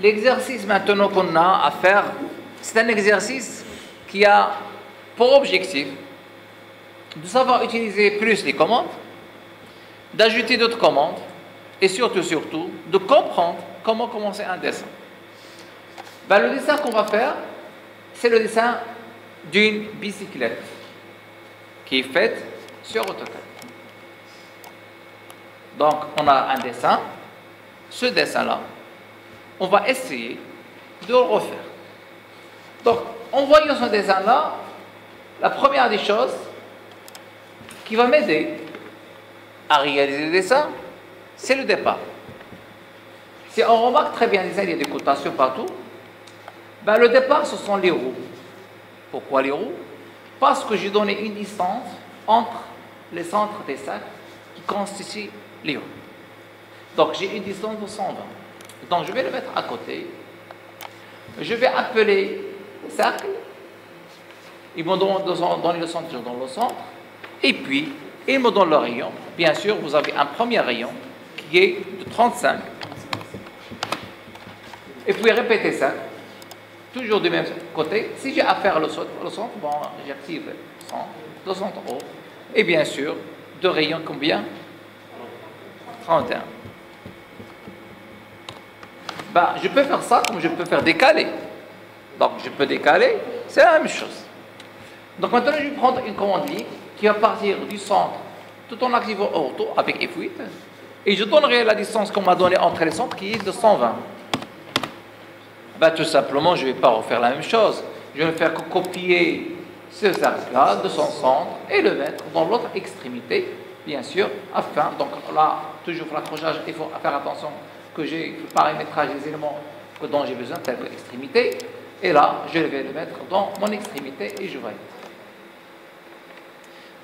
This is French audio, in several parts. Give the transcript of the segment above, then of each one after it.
L'exercice maintenant qu'on a à faire, c'est un exercice qui a pour objectif de savoir utiliser plus les commandes, d'ajouter d'autres commandes et surtout, de comprendre comment commencer un dessin. Ben, le dessin qu'on va faire, c'est le dessin d'une bicyclette qui est faite sur AutoCAD. Donc, on a un dessin. Ce dessin-là, on va essayer de le refaire. Donc, en voyant ce dessin-là, la première des choses qui va m'aider à réaliser le dessin, c'est le départ. Si on remarque très bien, il y a des cotations partout, ben le départ, ce sont les roues. Pourquoi les roues? Parce que j'ai donné une distance entre les centres des sacs qui constituent les roues. Donc, j'ai une distance de 120. Donc, je vais le mettre à côté. Je vais appeler cercle. Ils vont donner le centre, je donne le centre. Et puis, ils me donnent le rayon. Bien sûr, vous avez un premier rayon qui est de 35. Et puis, répétez ça. Toujours du même côté. Si j'ai à faire le centre, bon, j'active le centre haut. Et bien sûr, de rayon combien? 31. Ben, je peux faire ça comme je peux faire décaler. Donc, je peux décaler, c'est la même chose. Donc, maintenant, je vais prendre une commande ligne qui va partir du centre tout en activant ortho avec F8. Et je donnerai la distance qu'on m'a donnée entre les centres qui est de 120. Ben, tout simplement, je ne vais pas refaire la même chose. Je vais faire copier ce cercle-là de son centre et le mettre dans l'autre extrémité, bien sûr, afin, donc là, toujours pour l'accrochage, il faut faire attention que j'ai le paramétrage des éléments dont j'ai besoin, telle que l'extrémité. Et là, je vais le mettre dans mon extrémité et je valide.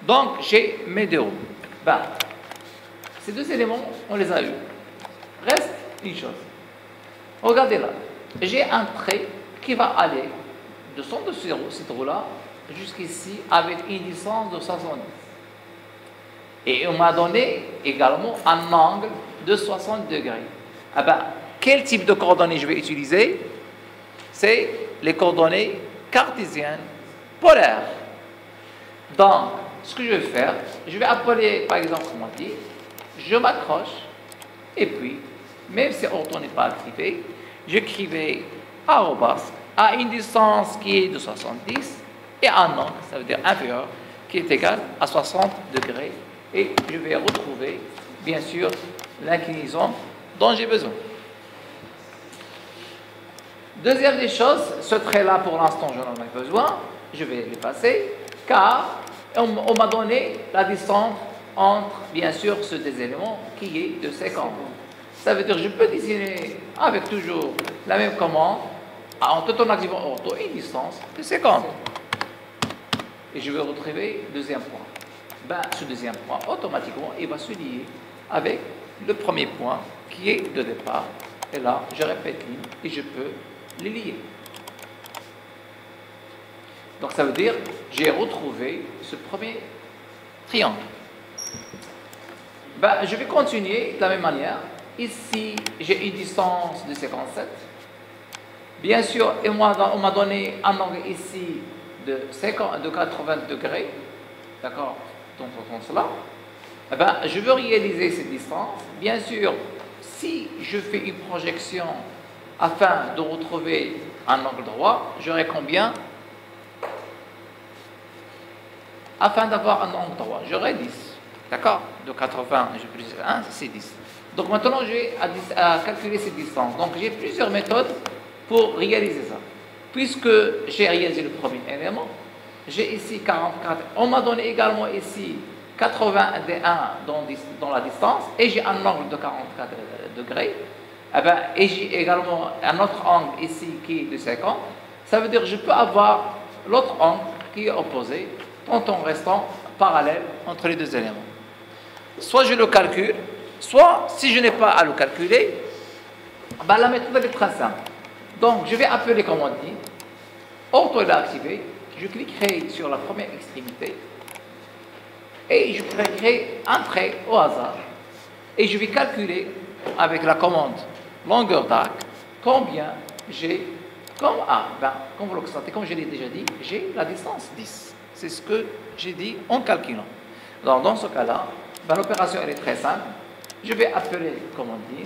Donc, j'ai mes deux roues. Ben, ces deux éléments, on les a eus. Reste une chose. Regardez là. J'ai un trait qui va aller de son de cette roue-là jusqu'ici avec une distance de 70. Et on m'a donné également un angle de 60 degrés. Ah ben, quel type de coordonnées je vais utiliser? C'est les coordonnées cartésiennes polaires. Donc, ce que je vais faire, je vais appeler, par exemple, comme on dit, je m'accroche, et puis, même si ortho n'est pas activé, j'écrivais arrobas à une distance qui est de 70 et un angle, ça veut dire inférieur, qui est égal à 60 degrés. Et je vais retrouver, bien sûr, l'inclinaison dont j'ai besoin. Deuxième des choses, ce trait-là, pour l'instant, je n'en ai besoin. Je vais l'effacer, car on m'a donné la distance entre, bien sûr, ces deux éléments qui est de 50. Ça veut dire que je peux dessiner avec toujours la même commande, en tout en activant ortho, une distance de 50. Et je vais retrouver le deuxième point. Ben, ce deuxième point, automatiquement, il va se lier avec le premier point qui est le départ. Et là, je répète ligne et je peux les lier. Donc, ça veut dire que j'ai retrouvé ce premier triangle. Ben, je vais continuer de la même manière. Ici, j'ai une distance de 57. Bien sûr, on m'a donné un angle ici de 80 degrés. D'accord? Dans ce sens-là. Eh ben, je veux réaliser cette distance. Bien sûr, si je fais une projection afin de retrouver un angle droit, j'aurai combien? Afin d'avoir un angle droit, j'aurai 10. D'accord? De 80, je plus 1, c'est 10. Donc maintenant, j'ai à calculer cette distance. Donc j'ai plusieurs méthodes pour réaliser ça. Puisque j'ai réalisé le premier élément, j'ai ici 44. On m'a donné également ici 81 dans la distance et j'ai un angle de 44 degrés. Eh ben, et j'ai également un autre angle ici qui est de 50. Ça veut dire que je peux avoir l'autre angle qui est opposé tout en restant parallèle entre les deux éléments. Soit je le calcule, soit si je n'ai pas à le calculer, ben, la méthode est très simple. Donc je vais appeler comme on dit, ortho est activé, je cliquerai sur la première extrémité et je créerai un trait au hasard et je vais calculer avec la commande longueur d'arc combien j'ai comme comme vous le constatez, comme je l'ai déjà dit, j'ai la distance 10. C'est ce que j'ai dit en calculant. Donc, dans ce cas-là, l'opération elle est très simple. Je vais appeler, comme on dit,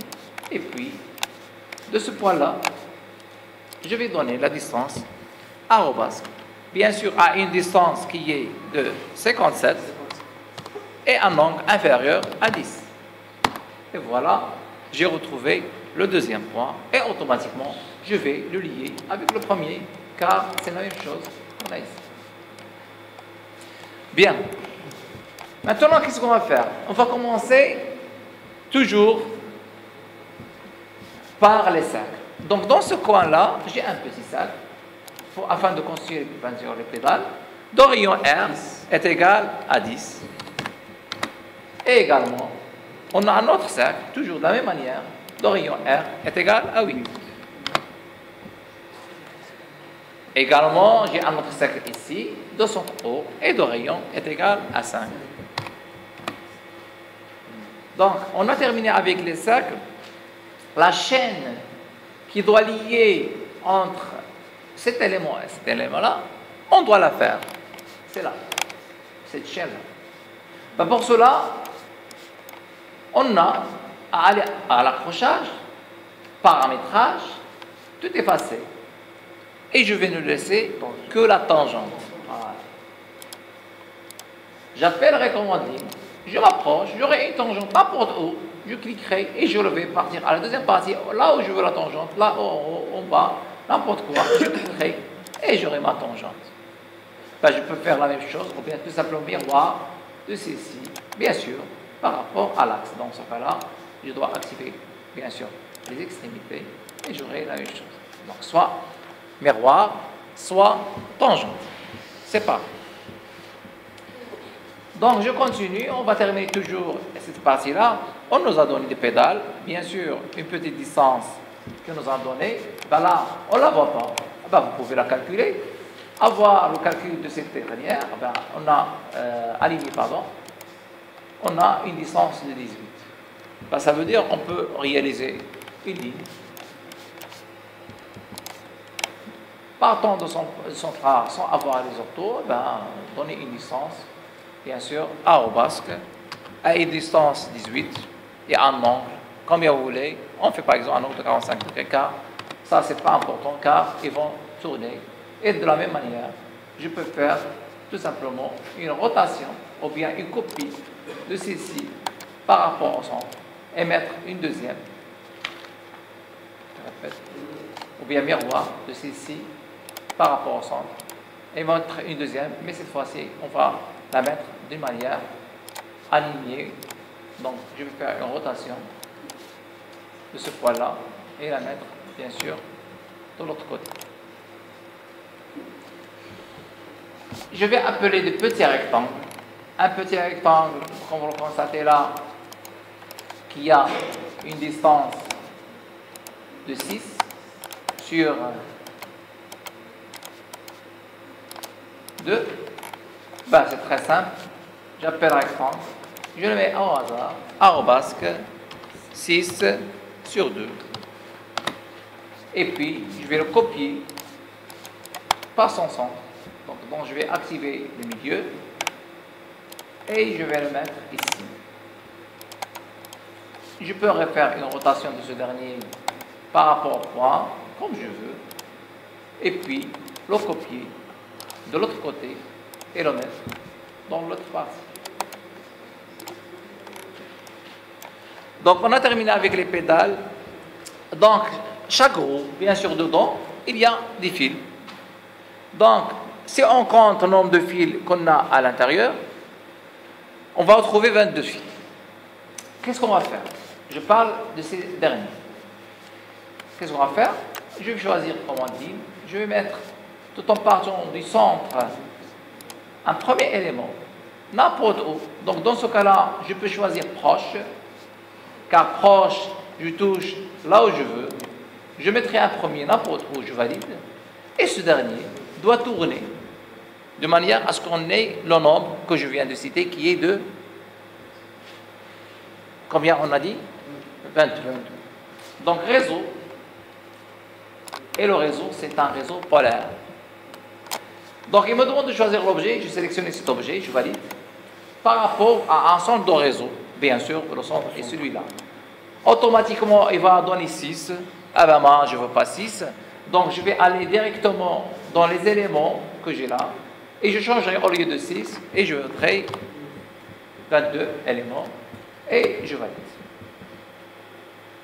et puis, de ce point-là, je vais donner la distance arrobas, bien sûr à une distance qui est de 57 et un angle inférieur à 10. Et voilà, j'ai retrouvé le deuxième point et automatiquement, je vais le lier avec le premier car c'est la même chose qu'on a ici. Bien. Maintenant, qu'est-ce qu'on va faire? On va commencer toujours par les cercles. Donc, dans ce coin-là, j'ai un petit cercle afin de construire les pédales. D'horizon R est égal à 10. Et également, on a un autre cercle, toujours de la même manière. D'horizon R est égal à 8. Également, j'ai un autre cercle ici, de son haut, et d'horizon est égal à 5. Donc, on a terminé avec les cercles. La chaîne qui doit lier entre cet élément et cet élément-là, on doit la faire. C'est là, cette chaîne-là. Pour cela, on a à aller à l'accrochage, paramétrage, tout effacé. Et je vais ne laisser que la tangente. Voilà. J'appellerai comme on dit, je m'approche, j'aurai une tangente n'importe où, je cliquerai et je vais partir à la deuxième partie, là où je veux la tangente, là en bas, n'importe quoi, je cliquerai et j'aurai ma tangente. Je peux faire la même chose, ou bien tout simplement miroir de ceci, bien sûr, par rapport à l'axe. Dans ce cas-là, je dois activer, bien sûr, les extrémités et j'aurai la même chose. Donc, soit miroir, soit tangente. C'est pas. Donc, je continue. On va terminer toujours cette partie-là. On nous a donné des pédales. Bien sûr, une petite distance que nous a donnée. Là, on ne la voit pas. Vous pouvez la calculer. Avoir le calcul de cette dernière, on a aligné, pardon. On a une distance de 18. Ça veut dire qu'on peut réaliser une ligne. Partant de son phare sans avoir les orthos, donner une distance, bien sûr, arrobasque, à une distance 18 et un angle, combien vous voulez. On fait par exemple un angle de 45 degrés car ça c'est pas important car ils vont tourner. Et de la même manière, je peux faire tout simplement une rotation ou bien une copie de ceci par rapport au centre et mettre une deuxième. Je répète. Ou bien miroir de ceci par rapport au centre et mettre une deuxième, mais cette fois-ci, on va la mettre d'une manière alignée. Donc, je vais faire une rotation de ce point-là et la mettre, bien sûr, de l'autre côté. Je vais appeler des petits rectangles. Un petit rectangle, comme vous le constatez là, qui a une distance de 6 sur 2. C'est très simple. J'appelle rectangle. Je le mets au hasard. Arrobasque 6 sur 2. Et puis, je vais le copier par son centre. Donc, je vais activer le milieu et je vais le mettre ici. Je peux refaire une rotation de ce dernier par rapport au point, comme je veux, et puis le copier de l'autre côté et le mettre dans l'autre partie. Donc, on a terminé avec les pédales. Donc, chaque roue, bien sûr, dedans, il y a des fils. Donc, si on compte le nombre de fils qu'on a à l'intérieur, on va retrouver 22 fils. Qu'est-ce qu'on va faire? Je parle de ces derniers. Qu'est-ce qu'on va faire? Je vais choisir, comme on dit, je vais mettre, tout en partant du centre, un premier élément, n'importe où. Donc, dans ce cas-là, je peux choisir proche, car proche, je touche là où je veux. Je mettrai un premier n'importe où, je valide. Et ce dernier doit tourner de manière à ce qu'on ait le nombre que je viens de citer, qui est de... Combien on a dit? 22. Donc, réseau et le réseau, c'est un réseau polaire. Donc, il me demande de choisir l'objet, je sélectionne cet objet, je valide, par rapport à un centre de réseau. Bien sûr, le centre est celui-là. Automatiquement, il va donner 6. Ah ben moi, je ne veux pas 6. Donc, je vais aller directement dans les éléments que j'ai là, et je changerai au lieu de 6, et je crée 22 éléments, et je valide.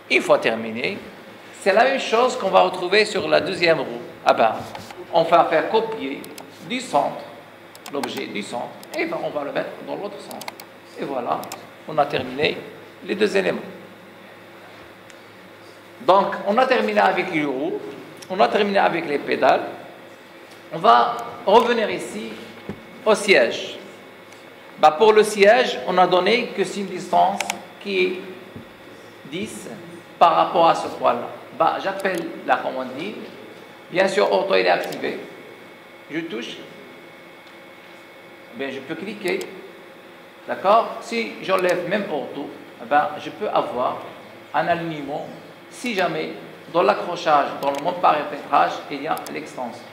Une fois terminé, c'est la même chose qu'on va retrouver sur la deuxième roue. Ah ben, on va faire copier du centre, l'objet du centre, et ben on va le mettre dans l'autre sens. Et voilà, on a terminé les deux éléments. Donc, on a terminé avec les roues, on a terminé avec les pédales. On va revenir ici au siège. Ben, pour le siège, on a donné que c'est une distance qui est 10 par rapport à ce point-là. Ben, j'appelle la commande ligne. Bien sûr, auto il est activé. Je touche. Bien, je peux cliquer. D'accord? Si j'enlève même auto, ben, je peux avoir un alignement. Si jamais, dans l'accrochage, dans le mode paramétrage, il y a l'extension.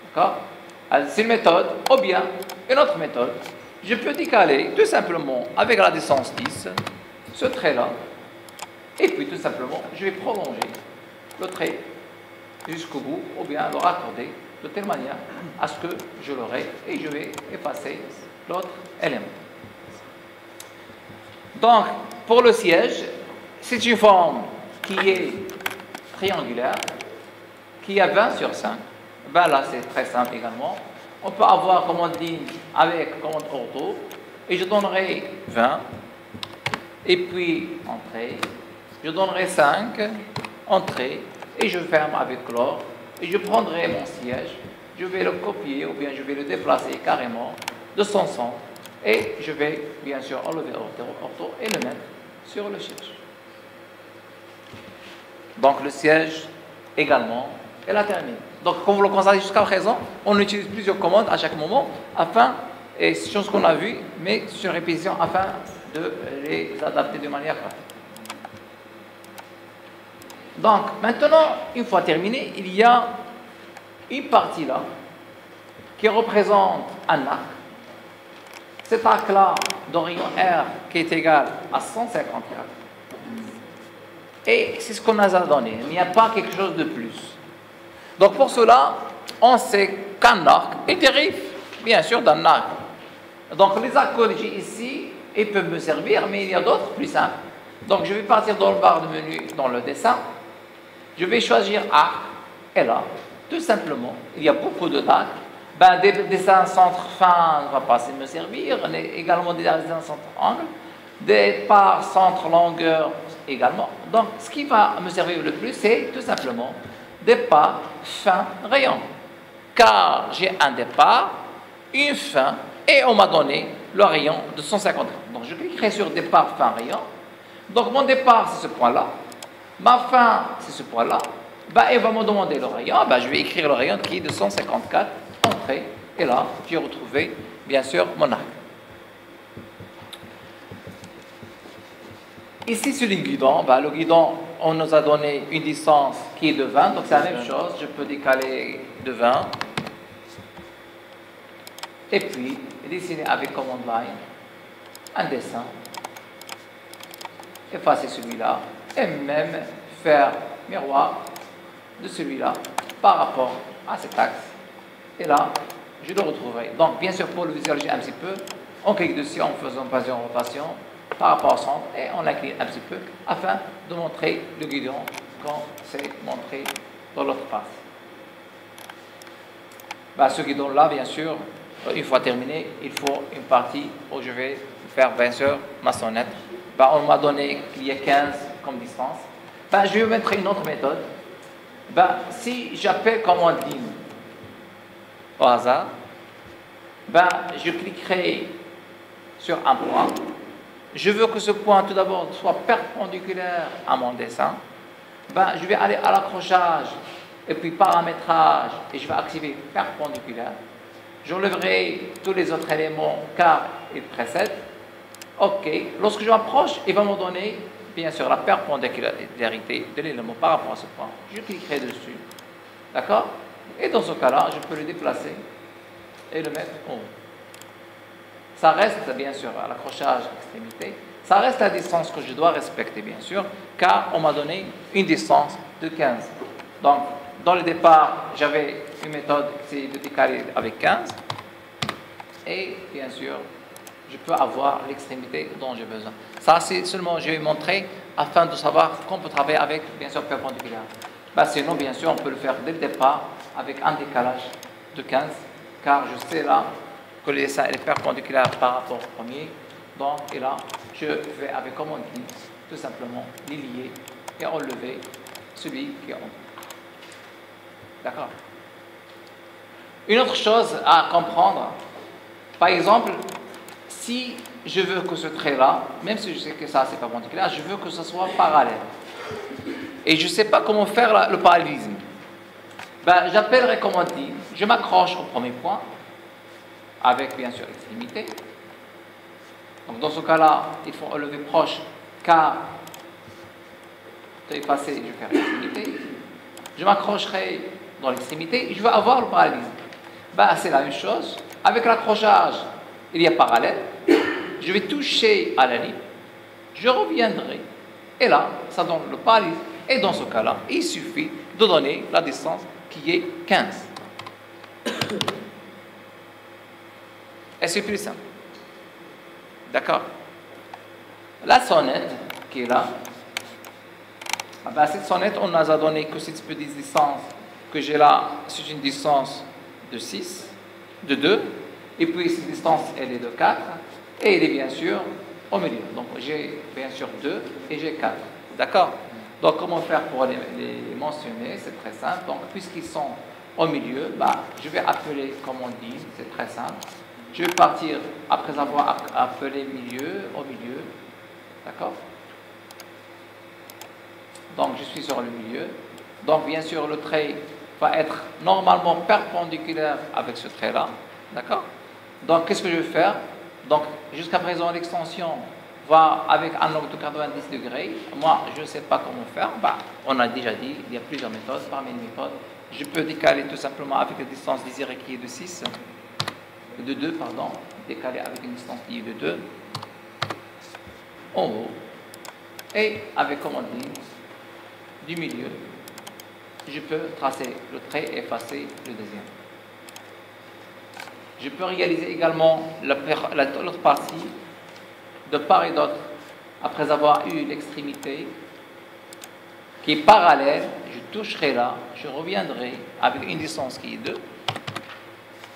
D'accord? C'est une méthode, ou bien une autre méthode. Je peux décaler tout simplement avec la distance 10, ce trait-là, et puis tout simplement, je vais prolonger le trait jusqu'au bout, ou bien le raccorder de telle manière à ce que je l'aurai, et je vais effacer l'autre élément. Donc, pour le siège, c'est une forme qui est triangulaire, qui a 20 sur 5. Ben là, c'est très simple également. On peut avoir commande ligne avec commande ortho, et je donnerai 20, et puis entrée, je donnerai 5, entrée, et je ferme avec l'or, et je prendrai mon siège, je vais le copier, ou bien je vais le déplacer carrément de son centre, et je vais bien sûr enlever ortho et le mettre sur le siège. Donc le siège également est la terminée. Donc comme vous le constatez jusqu'à présent, on utilise plusieurs commandes à chaque moment afin, et c'est chose qu'on a vu, mais sur répétition afin de les adapter de manière correcte. Donc maintenant, une fois terminé, il y a une partie là qui représente un arc. Cet arc-là d'horizon R qui est égal à 154. Et c'est ce qu'on a donné. Il n'y a pas quelque chose de plus. Donc pour cela, on sait qu'un arc est dérive, bien sûr, d'un arc. Donc les arcs que j'ai ici, ils peuvent me servir, mais il y a d'autres plus simples. Donc je vais partir dans le barre de menu, dans le dessin. Je vais choisir arc. Et là, tout simplement, il y a beaucoup de arcs. Ben, des dessins centre-fin ne va pas me servir, également des dessins centre-angle, des parts centre-longueur également. Donc, ce qui va me servir le plus, c'est tout simplement des parts fin-rayon. Car j'ai un départ, une fin, et on m'a donné le rayon de 150. Donc, je cliquerai sur départ fin-rayon. Donc, mon départ, c'est ce point-là. Ma fin, c'est ce point-là. Ben, il va me demander le rayon. Ben, je vais écrire le rayon qui est de 154. Entrée, et là, j'ai retrouvé, bien sûr, mon arc. Ici, sur le guidon, le guidon, on nous a donné une distance qui est de 20, donc c'est la même chose, je peux décaler de 20, et puis dessiner avec command line un dessin, effacer celui-là, et même faire miroir de celui-là par rapport à cet axe. Et là, je le retrouverai. Donc, bien sûr, pour le visualiser un petit peu, on clique dessus en faisant passer en rotation par rapport au centre et on l'incline un petit peu afin de montrer le guidon quand c'est montré dans l'autre face. Ce guidon-là, bien sûr, une fois terminé, il faut une partie où je vais faire, bien sûr, ma sonnette. On m'a donné qu'il y a 15 comme distance. Je vais mettre une autre méthode. Si j'appelle commande ligne au hasard, je cliquerai sur un point. Je veux que ce point, tout d'abord, soit perpendiculaire à mon dessin. Je vais aller à l'accrochage et puis paramétrage et je vais activer perpendiculaire. J'enlèverai tous les autres éléments car ils précèdent. OK. Lorsque je m'approche, il va me donner bien sûr la perpendicularirité de l'élément par rapport à ce point. Je cliquerai dessus. D'accord? Et dans ce cas-là, je peux le déplacer et le mettre en haut. Ça reste bien sûr à l'accrochage extrémité. Ça reste la distance que je dois respecter, bien sûr, car on m'a donné une distance de 15. Donc, dans le départ, j'avais une méthode, c'est de décaler avec 15. Et, bien sûr, je peux avoir l'extrémité dont j'ai besoin. Ça, c'est seulement, je vais montrer afin de savoir qu'on peut travailler avec, bien sûr, perpendiculaire. Sinon, bien sûr, on peut le faire dès le départ avec un décalage de 15, car je sais là que le dessin est perpendiculaire par rapport au premier. Donc, et là, je vais avec, comme on dit, tout simplement les lier et enlever celui qui est en haut. D'accord? Une autre chose à comprendre, par exemple, si je veux que ce trait-là, même si je sais que ça c'est perpendiculaire, je veux que ce soit parallèle. Et je ne sais pas comment faire le parallélisme. J'appellerai, comme on dit, je m'accroche au premier point, avec bien sûr l'extrémité. Donc dans ce cas-là, il faut enlever proche, car effacer, je vais faire l'extrémité. Je m'accrocherai dans l'extrémité et je vais avoir le parallélisme. C'est la même chose. Avec l'accrochage, il y a parallèle. Je vais toucher à la ligne. Je reviendrai. Et là, ça donne le parallélisme. Et dans ce cas-là, il suffit de donner la distance qui est 15. Et c'est plus simple. D'accord? La sonnette qui est là, cette sonnette, on nous a donné que cette petite distance que j'ai là, c'est une distance de 6, de 2, et puis cette distance, elle est de 4, et elle est bien sûr au milieu. Donc j'ai bien sûr 2 et j'ai 4. D'accord? Donc comment faire pour les mentionner? C'est très simple. Donc puisqu'ils sont au milieu, je vais appeler, comme on dit, c'est très simple. Je vais partir après avoir appelé milieu, au milieu. D'accord? Donc je suis sur le milieu. Donc bien sûr le trait va être normalement perpendiculaire avec ce trait-là. D'accord? Donc qu'est-ce que je vais faire? Donc jusqu'à présent l'extension va avec un angle de 90 degrés. Moi je ne sais pas comment faire. On a déjà dit, il y a plusieurs méthodes. Parmi les méthodes, je peux décaler tout simplement avec la distance désirée qui est de 6. De 2, pardon, décaler avec une distance qui est de 2 en haut, et avec, comme on dit, du milieu, je peux tracer le trait et effacer le deuxième. Je peux réaliser également l'autre partie de part et d'autre après avoir eu l'extrémité qui est parallèle. Je toucherai là, je reviendrai avec une distance qui est 2.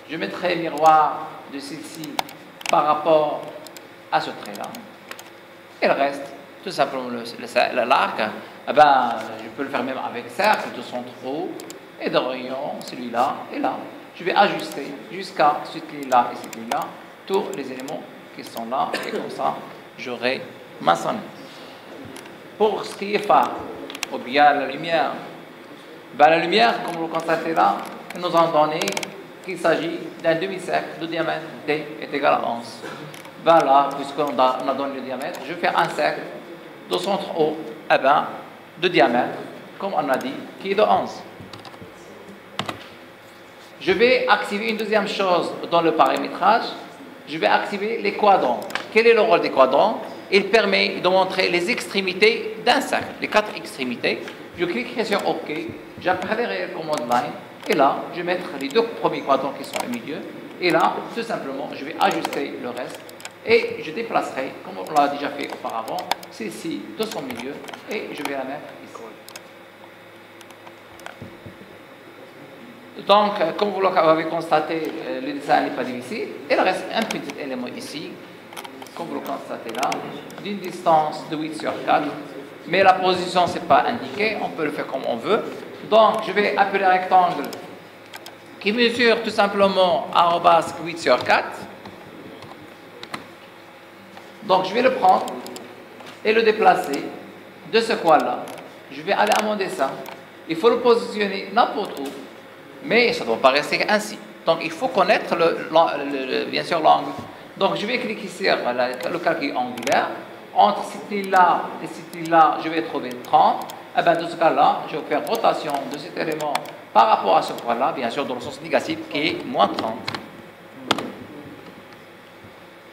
Je mettrai le miroir de celle-ci par rapport à ce trait-là. Et le reste, tout simplement l'arc, je peux le faire même avec cercle de centre haut et de rayon, celui-là et là. Je vais ajuster jusqu'à cette ligne-là et cette ligne-là, tous les éléments qui sont là, et comme ça, j'aurai ma sonnette. Pour ce qui est phare, ou bien la lumière, la lumière, comme vous le constatez là, nous en donné qu'il s'agit d'un demi-cercle de diamètre D est égal à 11. Là, puisqu'on a donné le diamètre, je vais faire un cercle de centre haut, de diamètre, comme on a dit, qui est de 11. Je vais activer une deuxième chose dans le paramétrage. Je vais activer les quadrants. Quel est le rôle des quadrants? Il permet de montrer les extrémités d'un cercle, les 4 extrémités. Je cliquerai sur OK, j'appellerai le command line. Et là, je vais mettre les 2 premiers quadrants qui sont au milieu. Et là, tout simplement, je vais ajuster le reste. Et je déplacerai, comme on l'a déjà fait auparavant, celle-ci de son milieu. Et je vais la mettre ici. Donc, comme vous l'avez constaté, le dessin n'est pas difficile. Et il reste un petit élément ici, comme vous le constatez là, d'une distance de 8 sur 4. Mais la position, ce n'est pas indiqué. On peut le faire comme on veut. Donc, je vais appeler un rectangle qui mesure tout simplement 8 sur 4. Donc, je vais le prendre et le déplacer de ce coin-là. Je vais aller à mon dessin. Il faut le positionner n'importe où, mais ça ne doit pas rester ainsi. Donc, il faut connaître bien sûr l'angle. Donc, je vais cliquer sur le calcul angulaire. entre cette ligne-là et cette ligne-là, je vais trouver 30. Eh bien, dans ce cas-là, je vais faire rotation de cet élément par rapport à ce point-là, bien sûr, dans le sens négatif, qui est moins 30.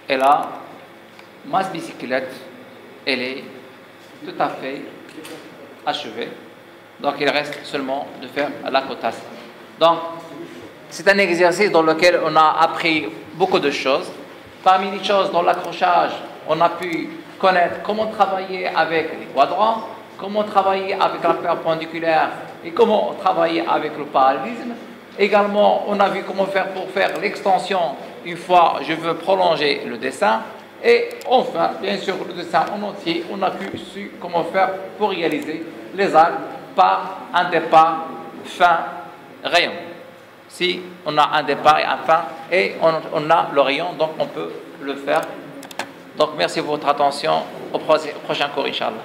Et là, ma bicyclette, elle est tout à fait achevée. Donc, il reste seulement de faire la cotation. Donc, c'est un exercice dans lequel on a appris beaucoup de choses. Parmi les choses dans l'accrochage, on a pu connaître comment travailler avec les quadrants, comment travailler avec la perpendiculaire et comment travailler avec le parallélisme. Également, on a vu comment faire pour faire l'extension une fois je veux prolonger le dessin. Et enfin, bien sûr, le dessin en entier, on a pu su comment faire pour réaliser les algues par un départ fin rayon. Si on a un départ et un fin, et on a le rayon, donc on peut le faire. Donc merci pour votre attention. Au prochain cours, Inch'Allah.